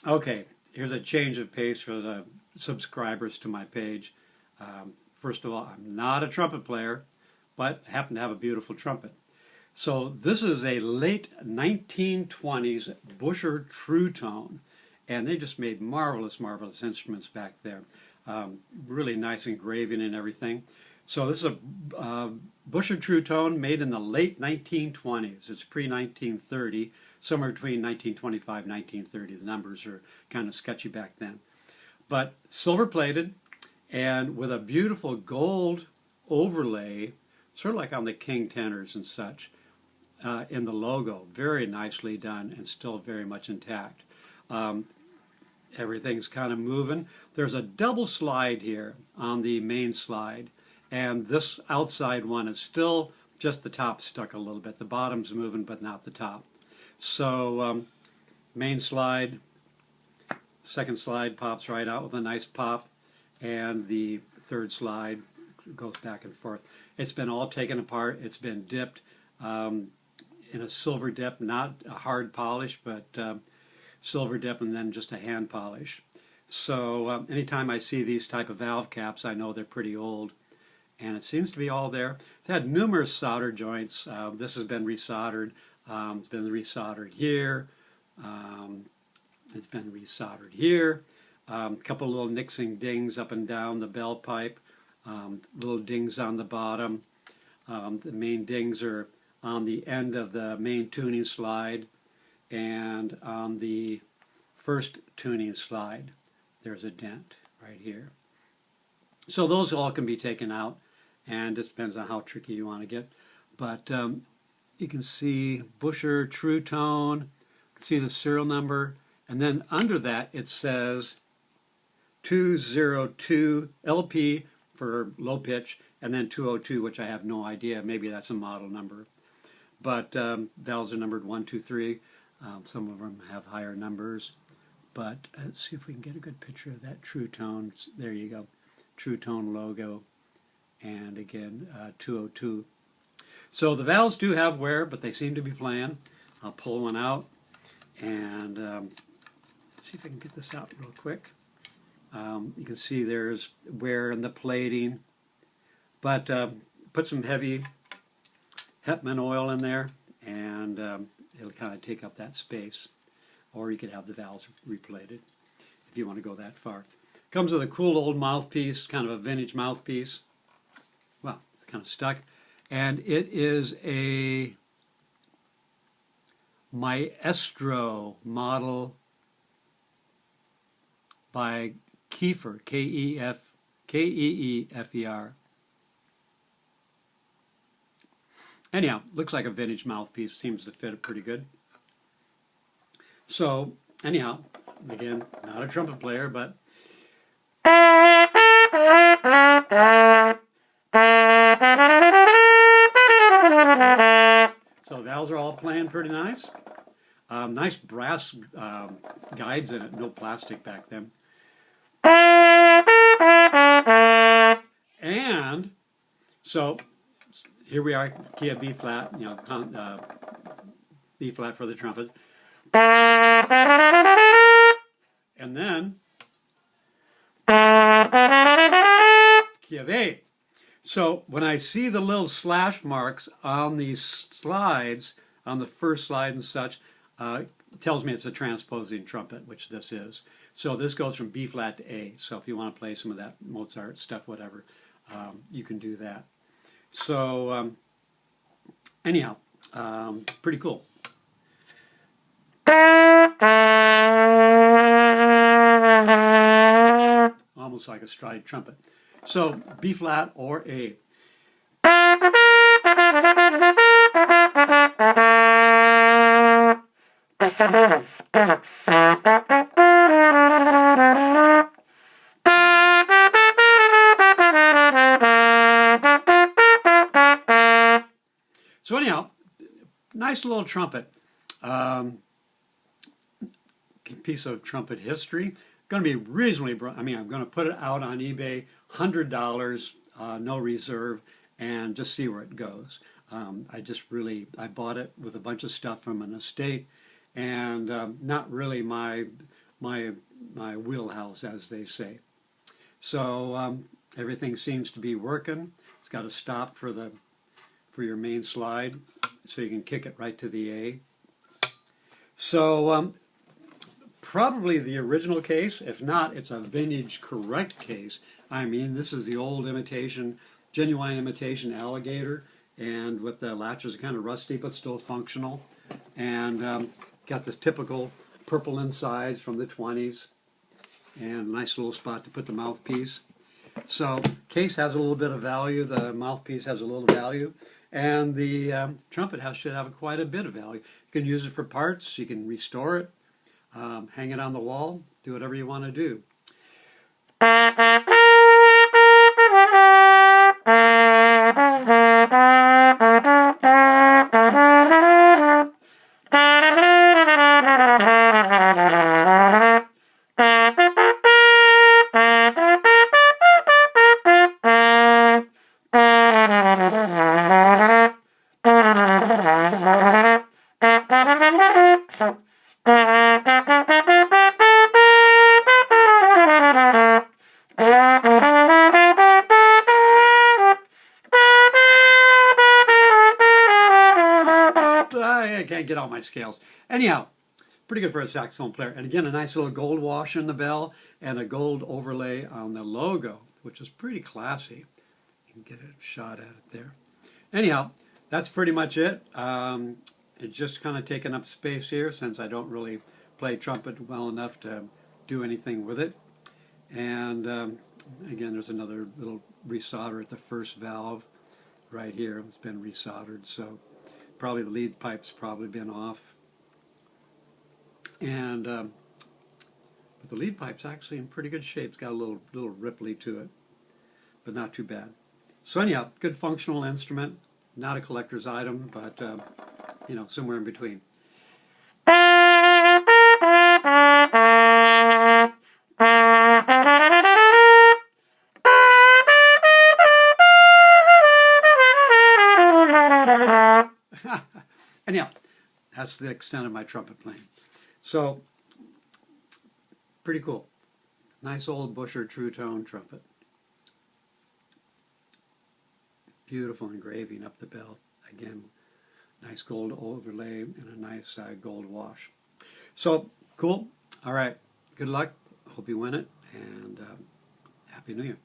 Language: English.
Okay, here's a change of pace for the subscribers to my page. First of all, I'm not a trumpet player, but happen to have a beautiful trumpet. So this is a late 1920s Buescher TrueTone, and they just made marvelous, marvelous instruments back there. Really nice engraving and everything. So this is a Buescher TrueTone made in the late 1920s. It's pre-1930, somewhere between 1925 and 1930. The numbers are kind of sketchy back then. But silver plated and with a beautiful gold overlay, sort of like on the King tenors and such, in the logo. Very nicely done and still very much intact. Everything's kind of moving. There's a double slide here on the main slide, and this outside one is still just the top stuck a little bit. The bottom's moving, but not the top. So main slide, second slide pops right out with a nice pop, and the third slide goes back and forth. It's been all taken apart. It's been dipped in a silver dip, not a hard polish, but silver dip and then just a hand polish. So anytime I see these type of valve caps, I know they're pretty old. And it seems to be all there. It's had numerous solder joints. This has been resoldered. It's been resoldered here. It's been resoldered here. A couple little nicks and dings up and down the bell pipe. Little dings on the bottom. The main dings are on the end of the main tuning slide, and on the first tuning slide there's a dent right here. So those all can be taken out, and it depends on how tricky you want to get. But you can see Buescher TrueTone, you can see the serial number, and then under that it says 202 LP for low pitch, and then 202, which I have no idea. Maybe that's a model number. But valves are numbered 1, 2, 3. Some of them have higher numbers. But let's see if we can get a good picture of that TrueTone. There you go. TrueTone logo. And again, 202. So the valves do have wear, but they seem to be playing. I'll pull one out. And let's see if I can get this out real quick. You can see there's wear in the plating. But put some heavy Hetman oil in there, and it'll kind of take up that space. Or you could have the valves replated if you want to go that far. Comes with a cool old mouthpiece, kind of a vintage mouthpiece. Well, it's kind of stuck. And it is a Maestro model by Keefer, Keefer. Anyhow, looks like a vintage mouthpiece. Seems to fit it pretty good. So, anyhow, again, not a trumpet player, but so valves are all playing pretty nice. Nice brass guides in it, no plastic back then. And so here we are, key of B flat, B flat for the trumpet. And then key of A. So when I see the little slash marks on these slides, on the first slide and such, it tells me it's a transposing trumpet, which this is. So this goes from B flat to A. So if you want to play some of that Mozart stuff, whatever, you can do that. So anyhow, pretty cool. Almost like a stride trumpet. So B flat or A. So anyhow, nice little trumpet. Piece of trumpet history. Going to be reasonably, I'm going to put it out on eBay, $100, no reserve, and just see where it goes. I bought it with a bunch of stuff from an estate, and not really my my wheelhouse, as they say. So everything seems to be working. It's got a stop for your main slide, so you can kick it right to the A. So probably the original case. If not, it's a vintage correct case. I mean, this is the old imitation, genuine imitation alligator, and with the latches kind of rusty but still functional, and got the typical purple insides from the 20s, and a nice little spot to put the mouthpiece. So case has a little bit of value, the mouthpiece has a little value, and the trumpet should have quite a bit of value. You can use it for parts, you can restore it, hang it on the wall, do whatever you want to do. I can't get all my scales. Anyhow, pretty good for a saxophone player. And again, a nice little gold wash in the bell and a gold overlay on the logo, which is pretty classy. You can get a shot at it there. Anyhow, that's pretty much it. It's just kind of taking up space here since I don't really play trumpet well enough to do anything with it. And again, there's another little resolder at the first valve right here. It's been resoldered, so probably the lead pipe's probably been off. And but the lead pipe's actually in pretty good shape. It's got a little ripply to it, but not too bad. So anyhow, good functional instrument. Not a collector's item, but you know, somewhere in between. Anyhow, that's the extent of my trumpet playing. So, pretty cool. Nice old Buescher TrueTone trumpet. Beautiful engraving up the bell. Again, nice gold overlay and a nice gold wash. So, cool. All right. Good luck. Hope you win it. And Happy New Year.